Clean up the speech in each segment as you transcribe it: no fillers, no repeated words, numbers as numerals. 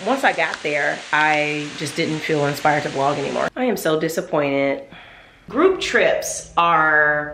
Once I got there, I just didn't feel inspired to vlog anymore. I am so disappointed. Group trips are...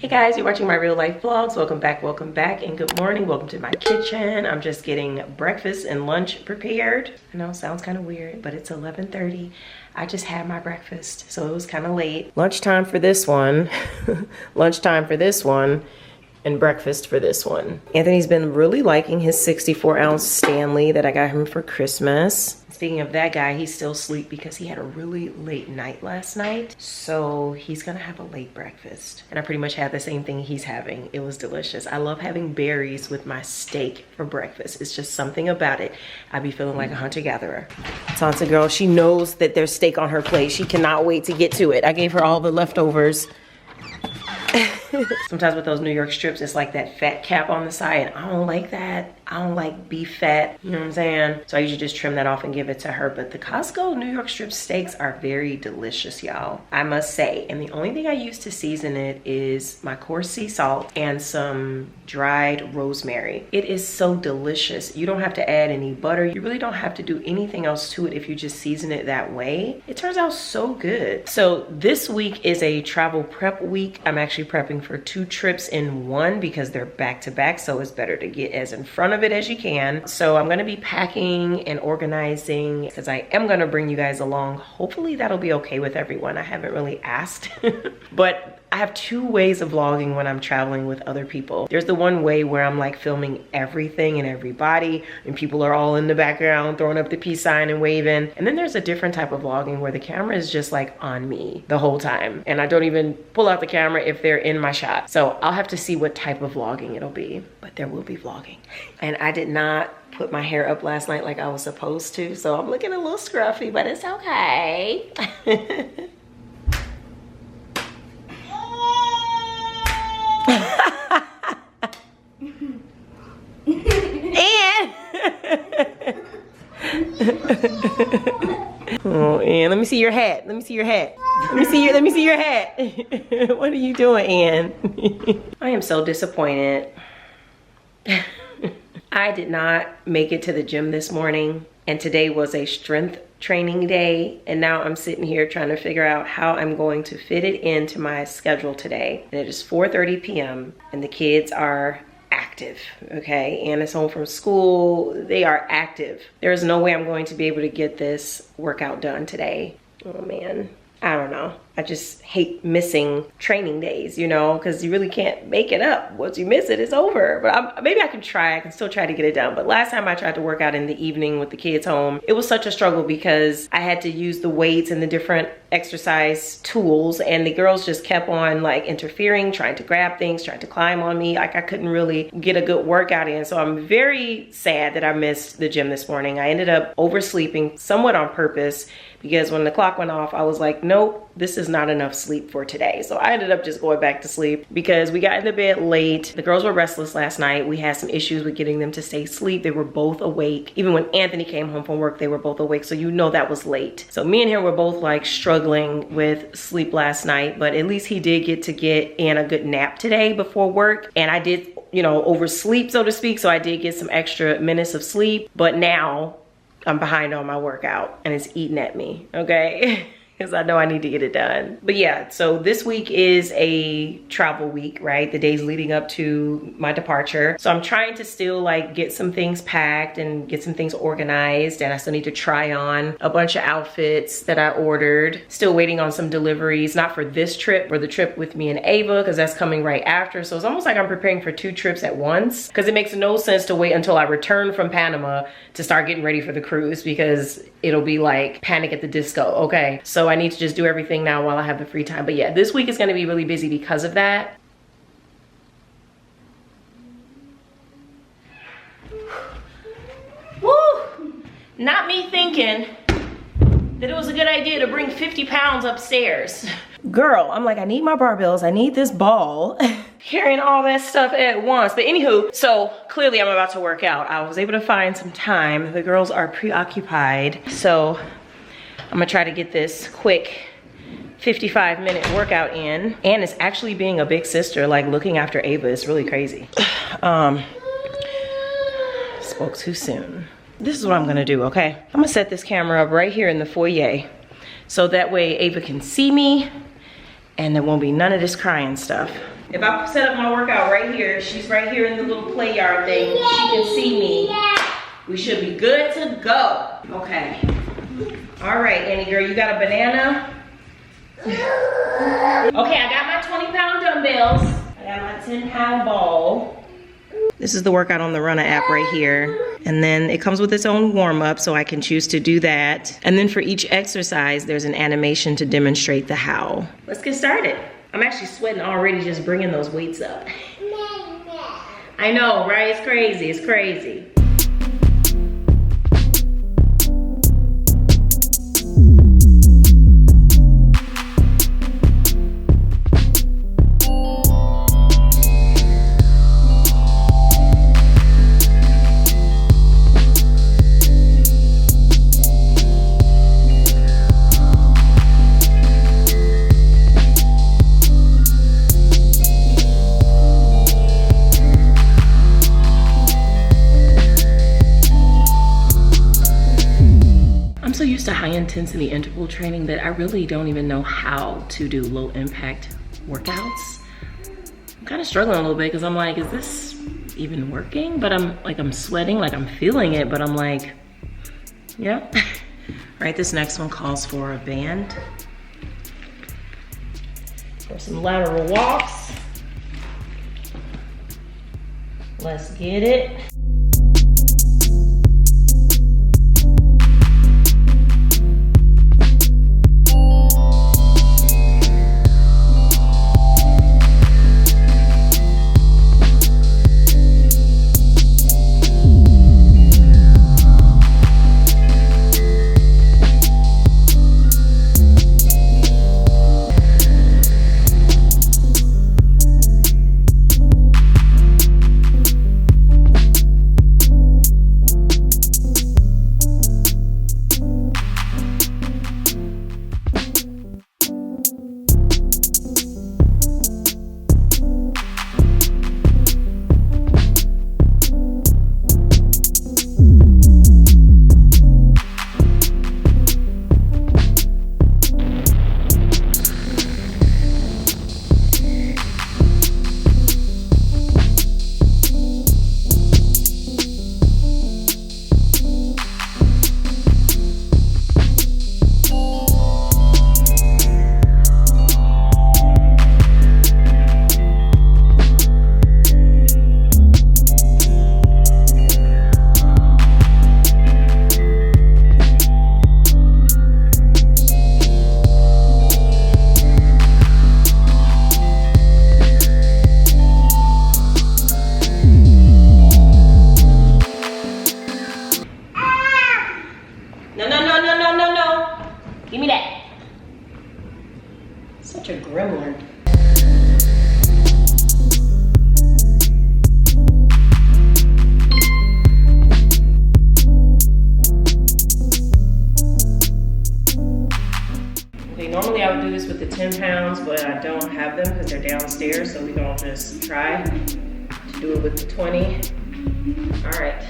Guys, you're watching my real life vlogs. Welcome back, and good morning. Welcome to my kitchen. I'm just getting breakfast and lunch prepared. I know it sounds kind of weird, but it's 11:30. I just had my breakfast, so it was kind of late. Lunchtime for this one, lunchtime for this one, and breakfast for this one. Anthony's been really liking his 64-ounce Stanley that I got him for Christmas. Speaking of that guy, he's still asleep because he had a really late night last night. So he's gonna have a late breakfast. And I pretty much had the same thing he's having. It was delicious. I love having berries with my steak for breakfast. It's just something about it. I be feeling like a hunter-gatherer. Tanta girl, she knows that there's steak on her plate. She cannot wait to get to it. I gave her all the leftovers. Sometimes with those New York strips, it's like that fat cap on the side. I don't like that. I don't like beef fat, you know what I'm saying? So I usually just trim that off and give it to her. But the Costco New York strip steaks are very delicious, y'all, I must say. And the only thing I use to season it is my coarse sea salt and some dried rosemary. It is so delicious. You don't have to add any butter. You really don't have to do anything else to it if you just season it that way. It turns out so good. So this week is a travel prep week. I'm actually prepping for 2 trips in one because they're back to back. So it's better to get as in front of it as you can. So I'm gonna be packing and organizing because I am gonna bring you guys along. Hopefully that'll be okay with everyone. I haven't really asked, but I have 2 ways of vlogging when I'm traveling with other people. There's the one way where I'm like filming everything and everybody and people are all in the background throwing up the peace sign and waving. And then there's a different type of vlogging where the camera is just like on me the whole time. And I don't even pull out the camera if they're in my shot. So I'll have to see what type of vlogging it'll be, but there will be vlogging. And I did not put my hair up last night like I was supposed to. So I'm looking a little scruffy, but it's okay. Oh, Ann, let me see your hat. Let me see your hat. Let me see your hat. What are you doing, Ann? I am so disappointed. I did not make it to the gym this morning, and today was a strength training day, and now I'm sitting here trying to figure out how I'm going to fit it into my schedule today. And it is 4:30 p.m. and the kids are active, okay? Anna's home from school. They are active. There's no way I'm going to be able to get this workout done today. Oh man, I don't know. I just hate missing training days, you know, because you really can't make it up. Once you miss it, it's over. But maybe I can try. I can still try to get it done. But last time I tried to work out in the evening with the kids home, it was such a struggle because I had to use the weights and the different exercise tools, and the girls just kept on like interfering, trying to grab things, trying to climb on me. Like I couldn't really get a good workout in. So I'm very sad that I missed the gym this morning. I ended up oversleeping somewhat on purpose because when the clock went off, I was like, nope, this is not enough sleep for today. So I ended up just going back to sleep because we got into bed late. The girls were restless last night. We had some issues with getting them to stay asleep. They were both awake. Even when Anthony came home from work, they were both awake. So you know that was late. So me and him were both like struggling with sleep last night, but at least he did get to get in a good nap today before work. And I did, you know, oversleep, so to speak. So I did get some extra minutes of sleep, but now I'm behind on my workout and it's eating at me, okay? Because I know I need to get it done. But yeah, so this week is a travel week, right? The days leading up to my departure. So I'm trying to still like get some things packed and get some things organized, and I still need to try on a bunch of outfits that I ordered. Still waiting on some deliveries, not for this trip, for the trip with me and Ava, because that's coming right after. So it's almost like I'm preparing for 2 trips at once, because it makes no sense to wait until I return from Panama to start getting ready for the cruise, because it'll be like Panic at the Disco, okay? So I need to just do everything now while I have the free time. But yeah, this week is gonna be really busy because of that. Woo! Not me thinking that it was a good idea to bring 50 pounds upstairs. Girl, I'm like, I need my barbells, I need this ball. Carrying all that stuff at once. But anywho, so clearly I'm about to work out. I was able to find some time. The girls are preoccupied. So I'm gonna try to get this quick 55-minute workout in. And it's actually being a big sister, like looking after Ava is really crazy. Spoke too soon. This is what I'm gonna do, okay? I'm gonna set this camera up right here in the foyer. So that way Ava can see me and there won't be none of this crying stuff. If I set up my workout right here, she's right here in the little play yard thing, she can see me. We should be good to go. Okay. All right, Annie girl, you got a banana? Okay, I got my 20-pound dumbbells. I got my 10-pound ball. This is the workout on the Runna app right here. And then it comes with its own warm-up, so I can choose to do that. And then for each exercise, there's an animation to demonstrate the how. Let's get started. I'm actually sweating already just bringing those weights up. I know, right? It's crazy, it's crazy. To high intensity interval training that I really don't even know how to do low impact workouts. I'm kind of struggling a little bit because I'm like, is this even working? But I'm sweating, like I'm feeling it, but I'm like, yeah. All right, this next one calls for a band. For some lateral walks. Let's get it. Normally I would do this with the 10 pounds, but I don't have them because they're downstairs, so we're gonna just try to do it with the 20. All right.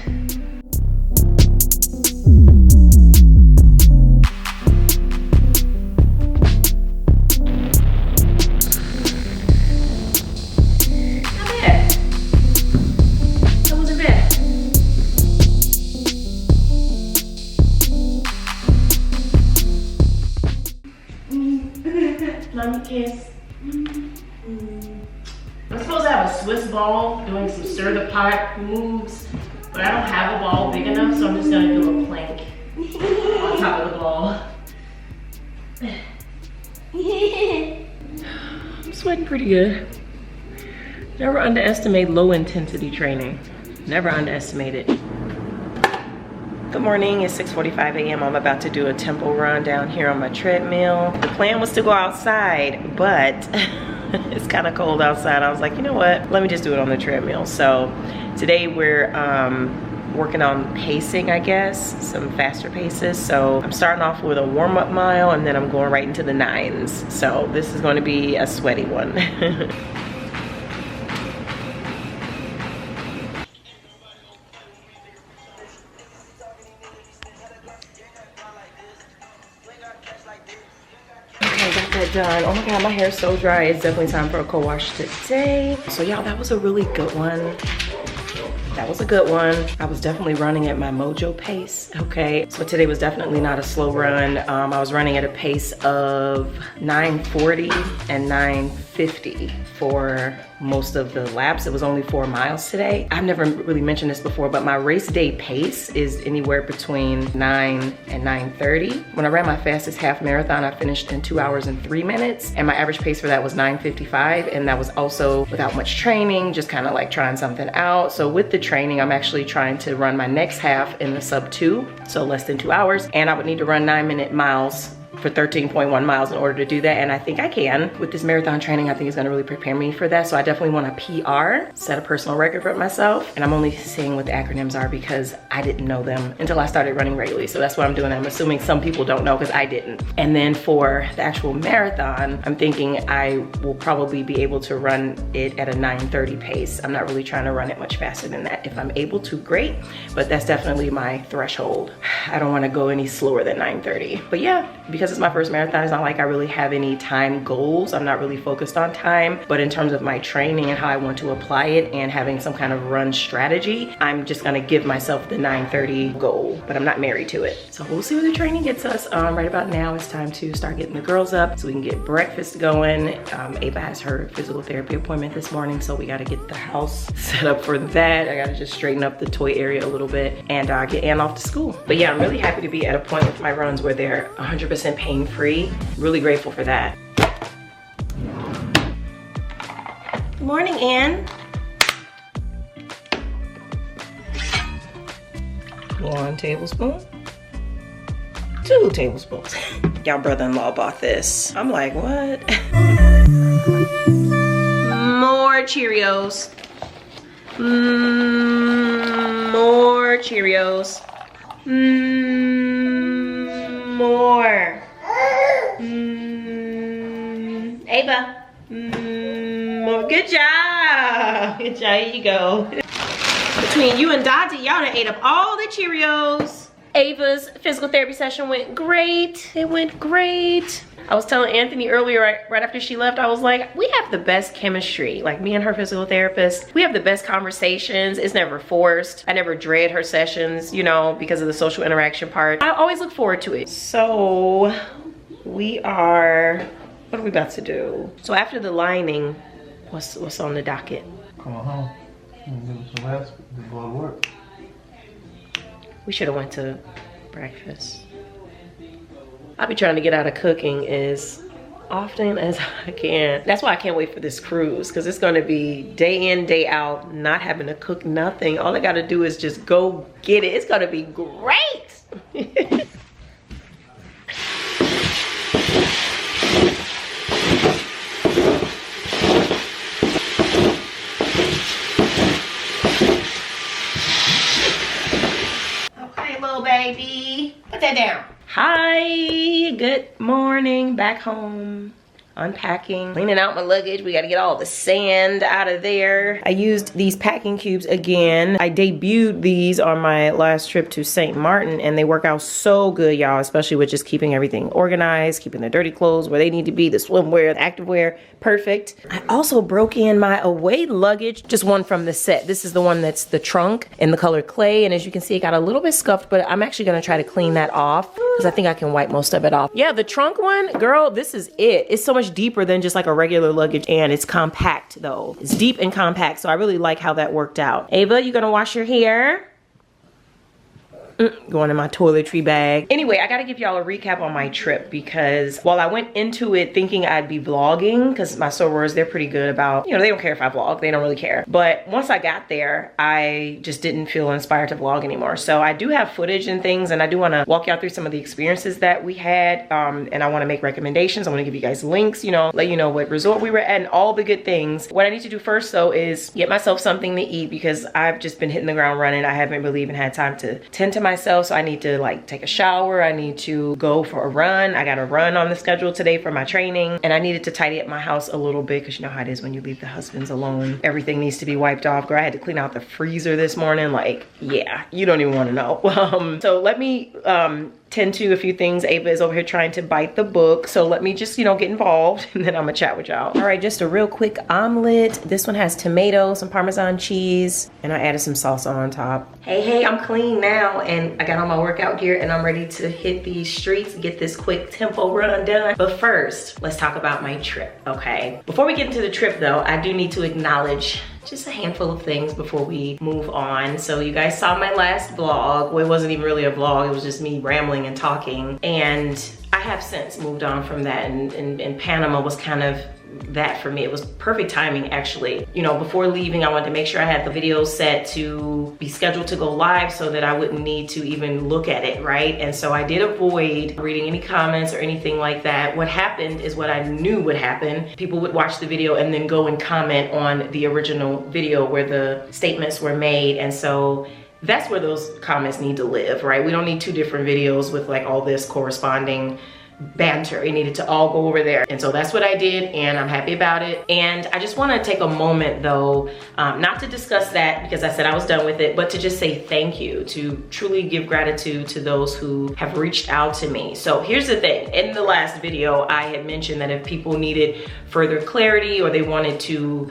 Kiss. I'm supposed to have a Swiss ball doing some stir the pot moves, but I don't have a ball big enough, so I'm just gonna do a plank on top of the ball. I'm sweating pretty good. Never underestimate low intensity training. Never underestimate it. Good morning, it's 6:45 a.m. I'm about to do a tempo run down here on my treadmill. The plan was to go outside, but it's kind of cold outside. I was like, you know what? Let me just do it on the treadmill. So today we're working on pacing, I guess, some faster paces. So I'm starting off with a warm-up mile and then I'm going right into the 9s. So this is going to be a sweaty one. Done. Oh my god, my hair is so dry. It's definitely time for a co-wash today. So y'all, that was a really good one. That was a good one. I was definitely running at my mojo pace, okay? So today was definitely not a slow run. I was running at a pace of 9:40 and 9:50 for most of the laps. It was only 4 miles today. I've never really mentioned this before, but my race day pace is anywhere between 9 and 9:30. When I ran my fastest half marathon, I finished in 2 hours and 3 minutes, and my average pace for that was 9:55, and that was also without much training, just kind of like trying something out. So with the training, I'm actually trying to run my next half in the sub 2, so less than 2 hours, and I would need to run 9-minute miles for 13.1 miles in order to do that, and I think I can. With this marathon training, I think it's gonna really prepare me for that, so I definitely want a PR, set a personal record for myself, and I'm only saying what the acronyms are because I didn't know them until I started running regularly, so that's what I'm doing. I'm assuming some people don't know because I didn't. And then for the actual marathon, I'm thinking I will probably be able to run it at a 9:30 pace. I'm not really trying to run it much faster than that. If I'm able to, great, but that's definitely my threshold. I don't wanna go any slower than 9:30. But yeah, because it's my first marathon, it's not like I really have any time goals. I'm not really focused on time, but in terms of my training and how I want to apply it and having some kind of run strategy, I'm just gonna give myself the 9:30 goal, but I'm not married to it. So we'll see where the training gets us. Right about now, it's time to start getting the girls up so we can get breakfast going. Ava has her physical therapy appointment this morning, so we gotta get the house set up for that. I gotta just straighten up the toy area a little bit and get Ann off to school. But yeah, I'm really happy to be at a point with my runs where they're 100% pain-free. Really grateful for that. Good morning, Ann. 1 tablespoon. 2 tablespoons. Y'all brother-in-law bought this. I'm like, what? More Cheerios. More Cheerios. More. Ava. More. Good job. Good job. Here you go. Between you and Dottie, y'all done ate up all the Cheerios. Ava's physical therapy session went great. It went great. I was telling Anthony earlier, right after she left, I was like, we have the best chemistry. Like, me and her physical therapist, we have the best conversations. It's never forced. I never dread her sessions, you know, because of the social interaction part. I always look forward to it. So what are we about to do? So after the lining, what's on the docket? Come on home and give us some rest, then go to work. We should have went to breakfast. I'll be trying to get out of cooking as often as I can. That's why I can't wait for this cruise, because it's gonna be day in, day out, not having to cook nothing. All I gotta do is just go get it. It's gonna be great. Okay, little baby, put that down. Hi, good morning, back home. Unpacking, cleaning out my luggage. We got to get all the sand out of there. I used these packing cubes again. I debuted these on my last trip to St. Martin and they work out so good, y'all, especially with just keeping everything organized, keeping the dirty clothes where they need to be, the swimwear, the activewear, perfect. I also broke in my away luggage, just one from the set. This is the one that's the trunk in the color clay, and as you can see, it got a little bit scuffed, but I'm actually gonna try to clean that off because I think I can wipe most of it off. Yeah, the trunk one, girl, this is it. It's so much deeper than just like a regular luggage, and it's compact though. It's deep and compact, so I really like how that worked out. Ava, you gonna wash your hair? Going in my toiletry bag. Anyway, I gotta give y'all a recap on my trip because while I went into it thinking I'd be vlogging, because my sorors, they're pretty good about, you know, they don't care if I vlog, they don't really care. But once I got there, I just didn't feel inspired to vlog anymore. So I do have footage and things, and I do wanna walk y'all through some of the experiences that we had, and I wanna make recommendations. I wanna give you guys links, you know, let you know what resort we were at and all the good things. What I need to do first though is get myself something to eat because I've just been hitting the ground running. I haven't really even had time to tend to myself, so I need to like take a shower. I need to go for a run. I got a run on the schedule today for my training, and I needed to tidy up my house a little bit because you know how it is when you leave the husbands alone. Everything needs to be wiped off. Girl, I had to clean out the freezer this morning. Like, yeah, you don't even want to know. So let me tend to a few things. Ava is over here trying to bite the book, so let me just, you know, get involved and then I'm gonna chat with y'all. All right, just a real quick omelet. This one has tomatoes, some Parmesan cheese, and I added some salsa on top. Hey, I'm clean now, and I got on my workout gear and I'm ready to hit these streets, get this quick tempo run done. But first, let's talk about my trip, okay? Before we get into the trip though, I do need to acknowledge just a handful of things before we move on. So you guys saw my last vlog. Well, it wasn't even really a vlog, it was just me rambling and talking. And I have since moved on from that, and Panama was kind of that for me. It was perfect timing actually. You know, before leaving, I wanted to make sure I had the video set to be scheduled to go live so that I wouldn't need to even look at it, right? And so I did avoid reading any comments or anything like that. What happened is what I knew would happen. People would watch the video and then go and comment on the original video where the statements were made. And so that's where those comments need to live, right? We don't need two different videos with like all this corresponding banter. It needed to all go over there. And so that's what I did, and I'm happy about it. And I just want to take a moment though, not to discuss that because I said I was done with it, but to just say thank you, to truly give gratitude to those who have reached out to me. So here's the thing. In the last video, I had mentioned that if people needed further clarity or they wanted to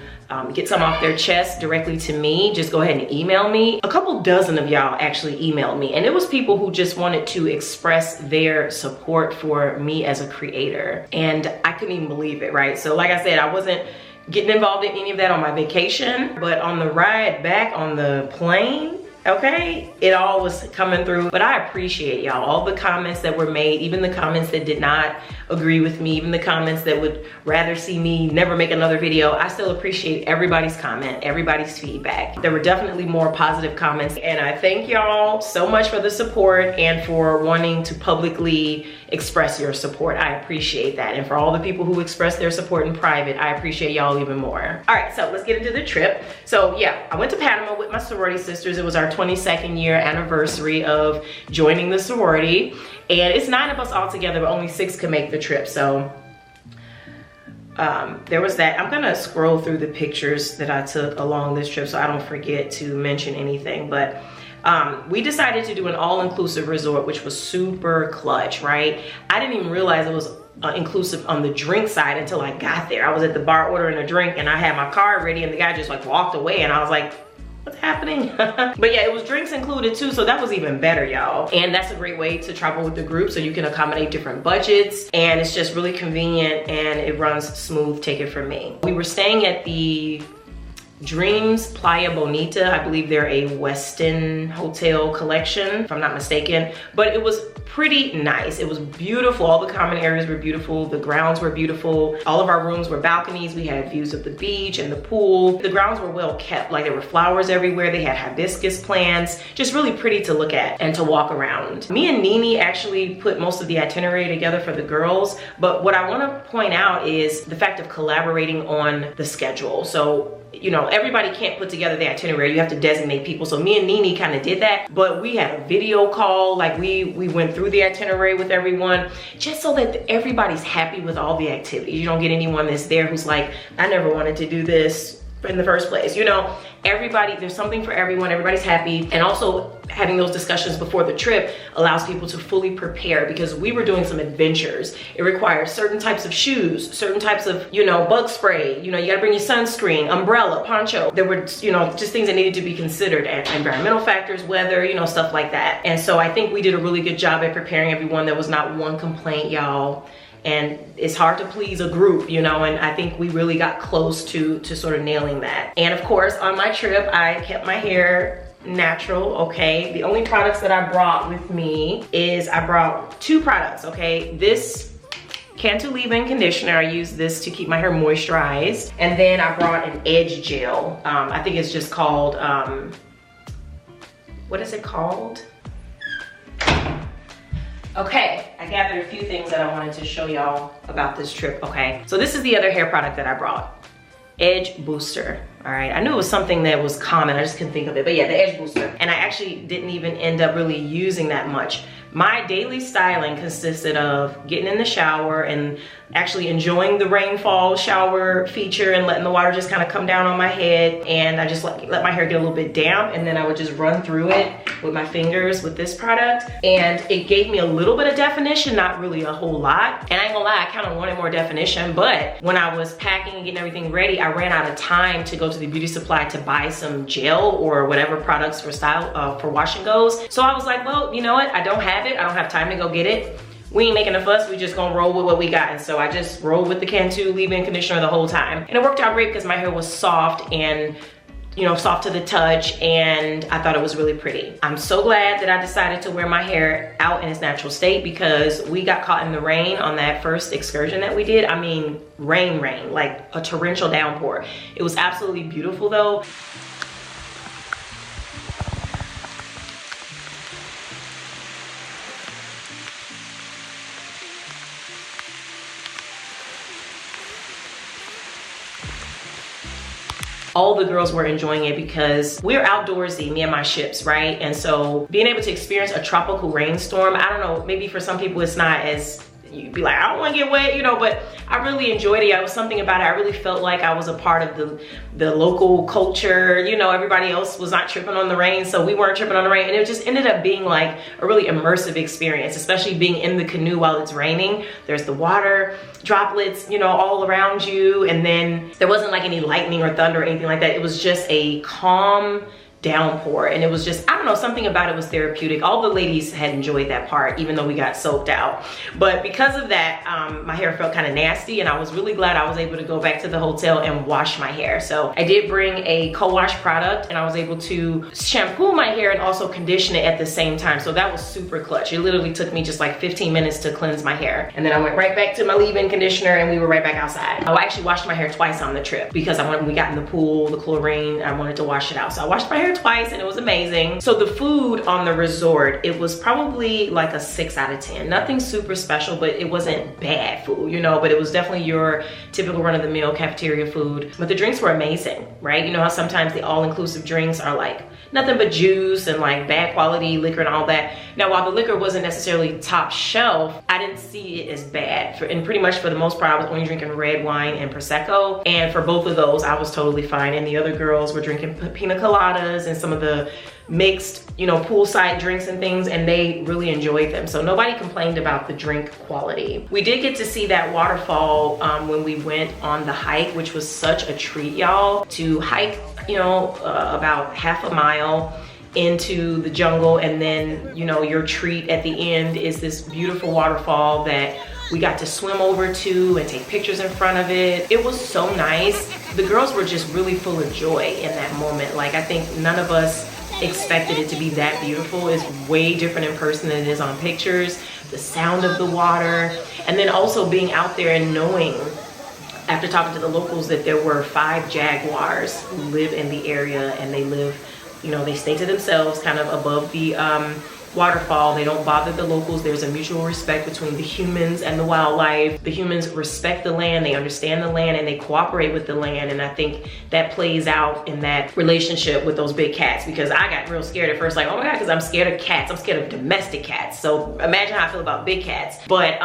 get some off their chest directly to me, just go ahead and email me. A couple dozen of y'all actually emailed me, and it was people who just wanted to express their support for me as a creator. And I couldn't even believe it, right? So like I said, I wasn't getting involved in any of that on my vacation, but on the ride back on the plane, okay, it all was coming through. But I appreciate y'all, all the comments that were made, even the comments that did not agree with me, even the comments that would rather see me never make another video. I still appreciate everybody's comment, everybody's feedback. There were definitely more positive comments, and I thank y'all so much for the support and for wanting to publicly express your support. I appreciate that. And for all the people who express their support in private, I appreciate y'all even more. All right, so let's get into the trip. So yeah, I went to Panama with my sorority sisters. It was our 22nd year anniversary of joining the sorority. And it's 9 of us all together, but only 6 could make the trip. So there was that. I'm gonna scroll through the pictures that I took along this trip so I don't forget to mention anything. But we decided to do an all-inclusive resort, which was super clutch, right? I didn't even realize it was inclusive on the drink side until I got there. I was at the bar ordering a drink and I had my card ready and the guy just like walked away and I was like, what's happening? But yeah, it was drinks included too, so that was even better, y'all. And that's a great way to travel with the group, so you can accommodate different budgets, and it's just really convenient and it runs smooth. Take it from me. We were staying at the Dreams Playa Bonita. I believe they're a Westin hotel collection, if I'm not mistaken, but it was pretty nice. It was beautiful. All the common areas were beautiful. The grounds were beautiful. All of our rooms were balconies. We had views of the beach and the pool. The grounds were well kept. Like there were flowers everywhere. They had hibiscus plants. Just really pretty to look at and to walk around. Me and Nene actually put most of the itinerary together for the girls, but what I want to point out is the fact of collaborating on the schedule. So you know, everybody can't put together the itinerary. You have to designate people. So me and Nene kind of did that, but we had a video call. Like we went through the itinerary with everyone just so that everybody's happy with all the activities. You don't get anyone that's there who's like, I never wanted to do this in the first place. You know, everybody, there's something for everyone. Everybody's happy. And also having those discussions before the trip allows people to fully prepare, because we were doing some adventures. It requires certain types of shoes, certain types of, you know, bug spray. You know, you gotta bring your sunscreen, umbrella, poncho. There were, you know, just things that needed to be considered, and environmental factors, weather, you know, stuff like that. And so I think we did a really good job at preparing everyone. There was not one complaint, y'all. And it's hard to please a group, you know, and I think we really got close to sort of nailing that. And of course, on my trip, I kept my hair natural, okay? The only products that I brought with me is I brought 2 products, okay? This Cantu leave-in conditioner, I use this to keep my hair moisturized. And then I brought an edge gel. I think it's just called, what is it called? Okay, I gathered a few things that I wanted to show y'all about this trip, okay? So this is the other hair product that I brought. Edge booster. All right, I knew it was something that was common, I just couldn't think of it, but yeah, the edge booster. And I actually didn't even end up really using that much. My daily styling consisted of getting in the shower and actually enjoying the rainfall shower feature and letting the water just kind of come down on my head. And I just let my hair get a little bit damp, and then I would just run through it with my fingers with this product. And it gave me a little bit of definition, not really a whole lot. And I ain't gonna lie, I kind of wanted more definition, but when I was packing and getting everything ready, I ran out of time to go to the beauty supply to buy some gel or whatever products for style, for wash and goes. So I was like, well, you know what? I don't have it. I don't have time to go get it. We ain't making a fuss, we just gonna roll with what we got. And so I just rolled with the Cantu leave-in conditioner the whole time. And it worked out great because my hair was soft and, you know, soft to the touch, and I thought it was really pretty. I'm so glad that I decided to wear my hair out in its natural state, because we got caught in the rain on that first excursion that we did. I mean, rain, like a torrential downpour. It was absolutely beautiful though. All the girls were enjoying it because we're outdoorsy, me and my ships, right? And so being able to experience a tropical rainstorm, I don't know, maybe for some people it's not as, you'd be like, I don't want to get wet, you know, but I really enjoyed it. It was something about it. I really felt like I was a part of the local culture. You know, everybody else was not tripping on the rain, so we weren't tripping on the rain. And it just ended up being like a really immersive experience, especially being in the canoe while it's raining. There's the water droplets, you know, all around you. And then there wasn't like any lightning or thunder or anything like that. It was just a calm downpour, and it was just, I don't know, something about it was therapeutic. All the ladies had enjoyed that part, even though we got soaked out. But because of that, my hair felt kind of nasty, and I was really glad I was able to go back to the hotel and wash my hair. So I did bring a co-wash product, and I was able to shampoo my hair and also condition it at the same time. So that was super clutch. It literally took me just like 15 minutes to cleanse my hair. And then I went right back to my leave-in conditioner, and we were right back outside. I actually washed my hair twice on the trip because we got in the pool, the chlorine, I wanted to wash it out. So I washed my hair twice, and it was amazing. So the food on the resort, it was probably like a 6 out of 10. Nothing super special, but it wasn't bad food, you know, but it was definitely your typical run-of-the-mill cafeteria food. But the drinks were amazing, right? You know how sometimes the all-inclusive drinks are like nothing but juice and like bad quality liquor and all that. Now, while the liquor wasn't necessarily top shelf, I didn't see it as bad. And pretty much for the most part, I was only drinking red wine and Prosecco. And for both of those, I was totally fine. And the other girls were drinking pina coladas and some of the mixed, you know, poolside drinks and things, and they really enjoyed them. So nobody complained about the drink quality. We did get to see that waterfall when we went on the hike, which was such a treat, y'all. To hike, you know, about half a mile into the jungle, and then, you know, your treat at the end is this beautiful waterfall that we got to swim over to and take pictures in front of it. It was so nice. The girls were just really full of joy in that moment. Like, I think none of us expected it to be that beautiful. It's way different in person than it is on pictures. The sound of the water, and then also being out there and knowing, after talking to the locals, that there were 5 jaguars who live in the area, and they live, you know, they stay to themselves kind of above the waterfall. They don't bother the locals. There's a mutual respect between the humans and the wildlife. The humans respect the land, they understand the land, and they cooperate with the land. And I think that plays out in that relationship with those big cats, because I got real scared at first, like, oh my God, because I'm scared of cats. I'm scared of domestic cats. So imagine how I feel about big cats. But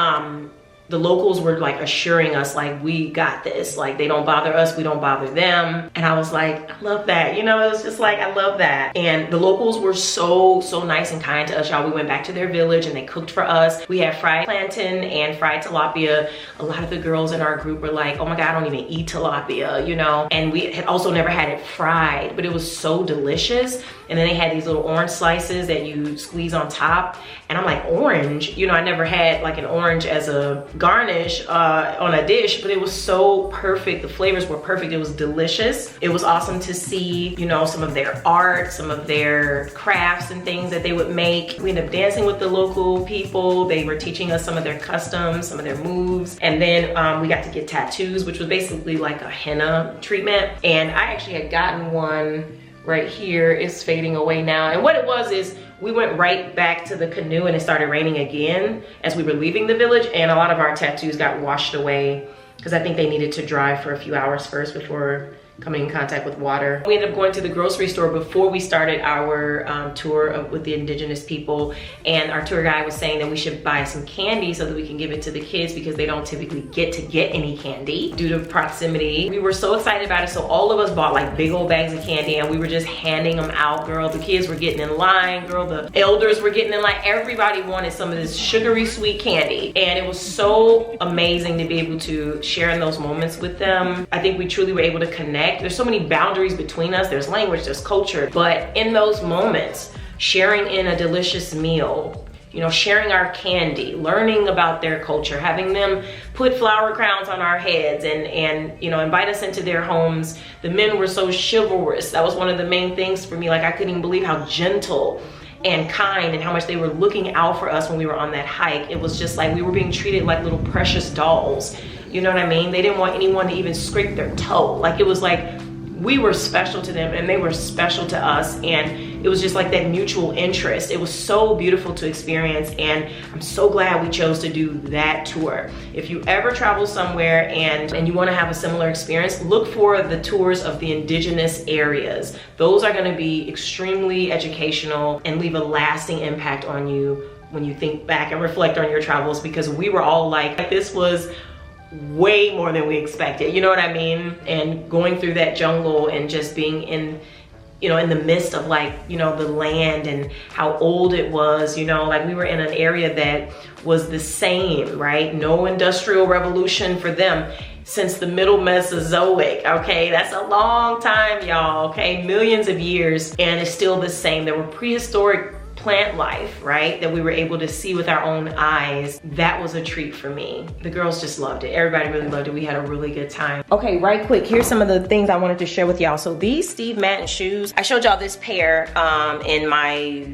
the locals were like assuring us, like, we got this, like, they don't bother us, we don't bother them. And I was like, I love that, you know. It was just like, I love that. And the locals were so nice and kind to us, y'all. We went back to their village and they cooked for us. We had fried plantain and fried tilapia. A lot of the girls in our group were like, oh my God, I don't even eat tilapia, you know. And we had also never had it fried, but it was so delicious. And then they had these little orange slices that you squeeze on top. And I'm like, orange? You know, I never had like an orange as a garnish on a dish, but it was so perfect. The flavors were perfect. It was delicious. It was awesome to see, you know, some of their art, some of their crafts and things that they would make. We ended up dancing with the local people. They were teaching us some of their customs, some of their moves. And then we got to get tattoos, which was basically like a henna treatment. And I actually had gotten one right here. It's fading away now. And what it was is we went right back to the canoe and it started raining again as we were leaving the village, and a lot of our tattoos got washed away because I think they needed to dry for a few hours first before coming in contact with water. We ended up going to the grocery store before we started our tour with the Indigenous people, and our tour guide was saying that we should buy some candy so that we can give it to the kids because they don't typically get any candy due to proximity. We were so excited about it, so all of us bought like big old bags of candy and we were just handing them out, girl. The kids were getting in line, girl. The elders were getting in line. Everybody wanted some of this sugary sweet candy, and it was so amazing to be able to share in those moments with them. I think we truly were able to connect. There's so many boundaries between us. There's language, there's culture, but in those moments, sharing in a delicious meal, you know, sharing our candy, learning about their culture, having them put flower crowns on our heads and you know, invite us into their homes. The men were so chivalrous. That was one of the main things for me. Like, I couldn't even believe how gentle and kind and how much they were looking out for us when we were on that hike. It was just like we were being treated like little precious dolls. You know what I mean? They didn't want anyone to even scrape their toe. Like, it was like we were special to them and they were special to us, and it was just like that mutual interest. It was so beautiful to experience, and I'm so glad we chose to do that tour. If you ever travel somewhere and you want to have a similar experience, look for the tours of the Indigenous areas. Those are going to be extremely educational and leave a lasting impact on you when you think back and reflect on your travels, because we were all like, this was way more than we expected, you know what I mean? And going through that jungle and just being in, you know, in the midst of like, you know, the land and how old it was, you know, like we were in an area that was the same, right? No industrial revolution for them since the middle Mesozoic, okay? That's a long time, y'all, okay? Millions of years, and it's still the same. There were prehistoric plant life, right, that we were able to see with our own eyes. That was a treat for me. The girls just loved it. Everybody really loved it. We had a really good time. Okay, right quick, here's some of the things I wanted to share with y'all. So these Steve Madden shoes, I showed y'all this pair in my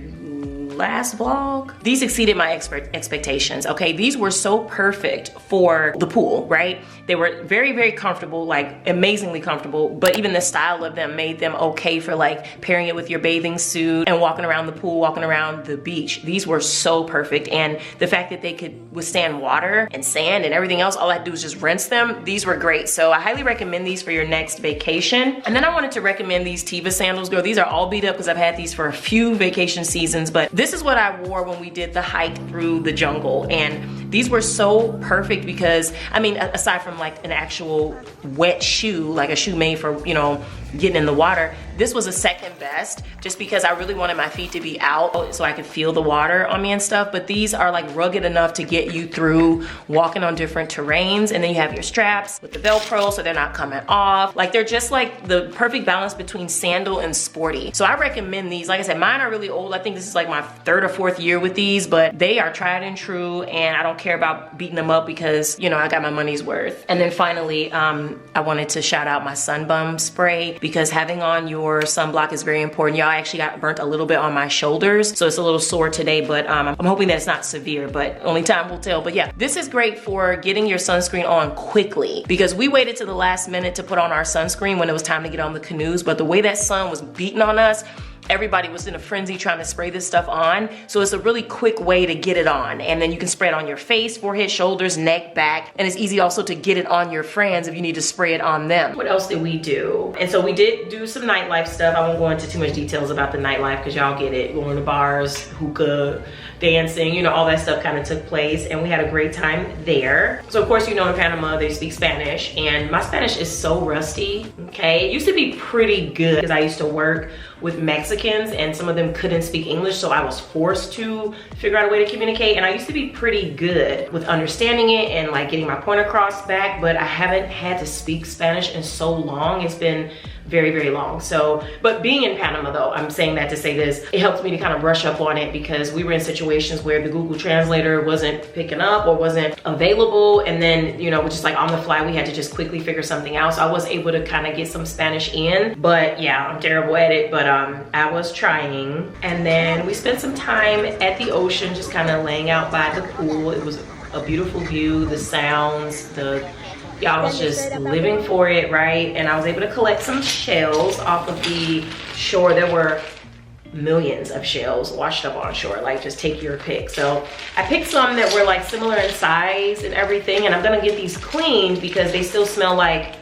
last vlog. These exceeded my expectations, okay? These were so perfect for the pool, right? They were very, very comfortable, like amazingly comfortable, but even the style of them made them okay for like pairing it with your bathing suit and walking around the pool, walking around the beach. These were so perfect, and the fact that they could withstand water and sand and everything else, all I had to do was just rinse them. These were great, so I highly recommend these for your next vacation. And then I wanted to recommend these Tiva sandals, girl. These are all beat up because I've had these for a few vacation seasons, but this is what I wore when we did the hike through the jungle, and these were so perfect because, I mean, aside from like an actual wet shoe, like a shoe made for, you know, getting in the water, this was a second best just because I really wanted my feet to be out so I could feel the water on me and stuff. But these are like rugged enough to get you through walking on different terrains, and then you have your straps with the Velcro so they're not coming off. Like, they're just like the perfect balance between sandal and sporty. So I recommend these. Like I said, mine are really old. I think this is like my 3rd or 4th year with these, but they are tried and true, and I don't care about beating them up because, you know, I got my money's worth. And then finally, I wanted to shout out my Sunbum spray, because having on your sunblock is very important. Y'all, I actually got burnt a little bit on my shoulders, so it's a little sore today, but I'm hoping that it's not severe, but only time will tell. But yeah, this is great for getting your sunscreen on quickly, because we waited to the last minute to put on our sunscreen when it was time to get on the canoes, but the way that sun was beating on us, everybody was in a frenzy trying to spray this stuff on. So it's a really quick way to get it on. And then you can spray it on your face, forehead, shoulders, neck, back. And it's easy also to get it on your friends if you need to spray it on them. What else did we do? And so we did do some nightlife stuff. I won't go into too much details about the nightlife because y'all get it. Going to bars, hookah, dancing, you know, all that stuff kind of took place, and we had a great time there. So of course, you know, in Panama, they speak Spanish, and my Spanish is so rusty, okay? It used to be pretty good because I used to work with Mexicans and some of them couldn't speak English, so I was forced to figure out a way to communicate, and I used to be pretty good with understanding it and like getting my point across back, but I haven't had to speak Spanish in so long. It's been very, very long. So, but being in Panama though, I'm saying that to say this, it helped me to kind of brush up on it because we were in situations where the Google Translator wasn't picking up or wasn't available. And then, you know, just like on the fly, we had to just quickly figure something out. So I was able to kind of get some Spanish in, but yeah, I'm terrible at it, but I was trying. And then we spent some time at the ocean, just kind of laying out by the pool. It was a beautiful view, the sounds, y'all was just living for it, right? And I was able to collect some shells off of the shore. There were millions of shells washed up on shore, like just take your pick. So I picked some that were like similar in size and everything, and I'm gonna get these cleaned because they still smell like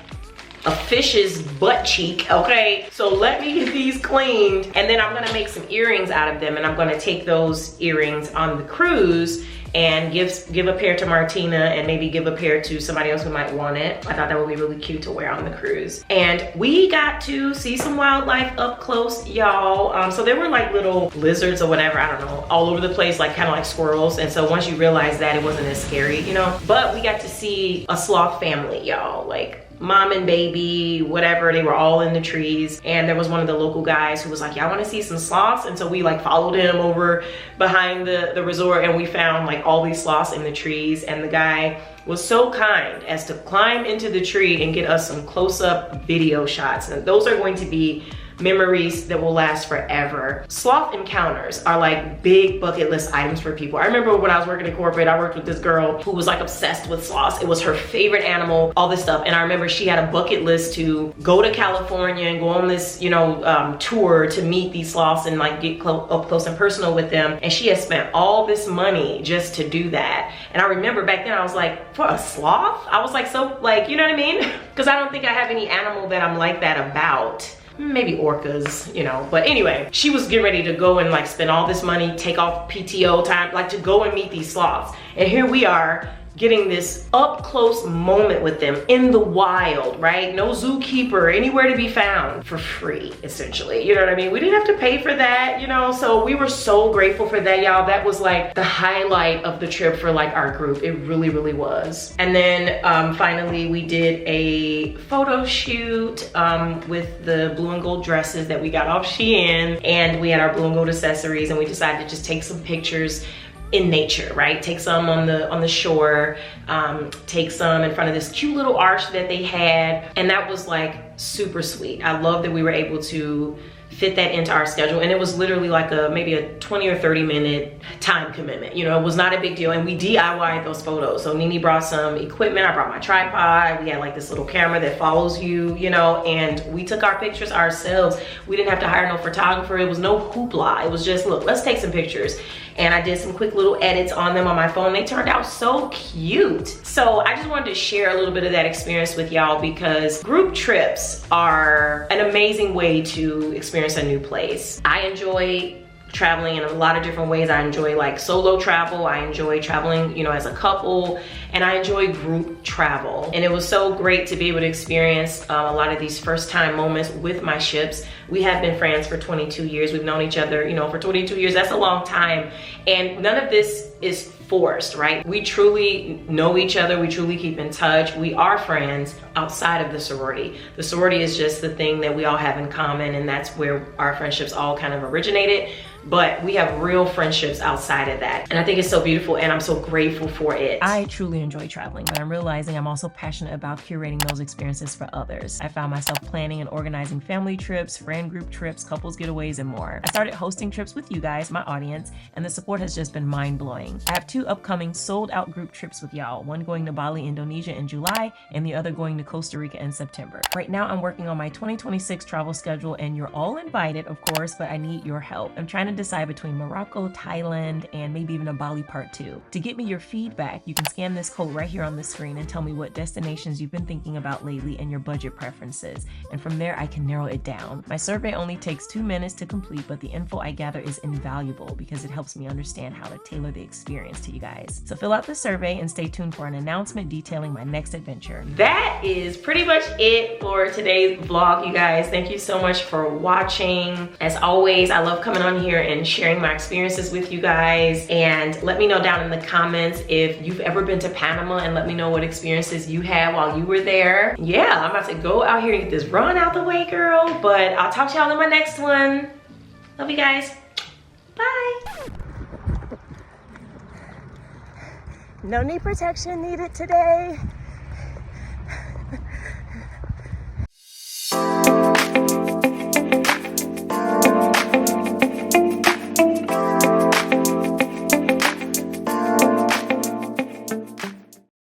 a fish's butt cheek, okay? So let me get these cleaned, and then I'm gonna make some earrings out of them, and I'm gonna take those earrings on the cruise and give a pair to Martina and maybe give a pair to somebody else who might want it. I thought that would be really cute to wear on the cruise. And we got to see some wildlife up close, y'all. So there were like little lizards or whatever, I don't know, all over the place, like kind of like squirrels. And so once you realize that, it wasn't as scary, you know? But we got to see a sloth family, y'all. Like mom and baby, whatever, they were all in the trees. And there was one of the local guys who was like, y'all wanna see some sloths? And so we like followed him over behind the resort, and we found like all these sloths in the trees. And the guy was so kind as to climb into the tree and get us some close-up video shots. And those are going to be memories that will last forever. Sloth encounters are like big bucket list items for people. I remember when I was working in corporate, I worked with this girl who was like obsessed with sloths. It was her favorite animal, all this stuff. And I remember she had a bucket list to go to California and go on this, you know, tour to meet these sloths and like get up close and personal with them. And she had spent all this money just to do that. And I remember back then I was like, for a sloth? I was like, so like, you know what I mean? Because I don't think I have any animal that I'm like that about. Maybe orcas, you know, but anyway, she was getting ready to go and like spend all this money, take off PTO time, like to go and meet these sloths. And here we are getting this up close moment with them in the wild, right? No zookeeper anywhere to be found, for free, essentially. You know what I mean? We didn't have to pay for that, you know? So we were so grateful for that, y'all. That was like the highlight of the trip for like our group. It really, really was. And then finally we did a photo shoot with the blue and gold dresses that we got off Shein, and we had our blue and gold accessories, and we decided to just take some pictures in nature, right? Take some on the shore, take some in front of this cute little arch that they had, and that was like super sweet. I love that we were able to fit that into our schedule, and it was literally like maybe a 20 or 30 minute time commitment. You know, it was not a big deal, and we DIY'd those photos. So Nene brought some equipment, I brought my tripod, we had like this little camera that follows you, you know, and we took our pictures ourselves. We didn't have to hire no photographer. It was no hoopla. It was just, look, let's take some pictures. And I did some quick little edits on them on my phone. They turned out so cute. So I just wanted to share a little bit of that experience with y'all, because group trips are an amazing way to experience a new place. I enjoy traveling in a lot of different ways. I enjoy like solo travel. I enjoy traveling, you know, as a couple, and I enjoy group travel. And it was so great to be able to experience a lot of these first time moments with my ships. We have been friends for 22 years. We've known each other, you know, for 22 years. That's a long time. And none of this is forced, right? We truly know each other. We truly keep in touch. We are friends outside of the sorority. The sorority is just the thing that we all have in common, and that's where our friendships all kind of originated. But we have real friendships outside of that. And I think it's so beautiful, and I'm so grateful for it. I truly enjoy traveling, but I'm realizing I'm also passionate about curating those experiences for others. I found myself planning and organizing family trips, friend group trips, couples getaways, and more. I started hosting trips with you guys, my audience, and the support has just been mind-blowing. I have 2 upcoming sold-out group trips with y'all, one going to Bali, Indonesia in July, and the other going to Costa Rica in September. Right now, I'm working on my 2026 travel schedule, and you're all invited, of course, but I need your help. I'm trying to decide between Morocco, Thailand, and maybe even a Bali part 2. To get me your feedback, you can scan this code right here on the screen and tell me what destinations you've been thinking about lately and your budget preferences. And from there, I can narrow it down. My survey only takes 2 minutes to complete, but the info I gather is invaluable because it helps me understand how to tailor the experience to you guys. So fill out the survey and stay tuned for an announcement detailing my next adventure. That is pretty much it for today's vlog, you guys. Thank you so much for watching. As always, I love coming on here here and sharing my experiences with you guys. And let me know down in the comments if you've ever been to Panama, and let me know what experiences you had while you were there. Yeah, I'm about to go out here and get this run out the way, girl. But I'll talk to y'all in my next one. Love you guys. Bye. No knee protection needed today.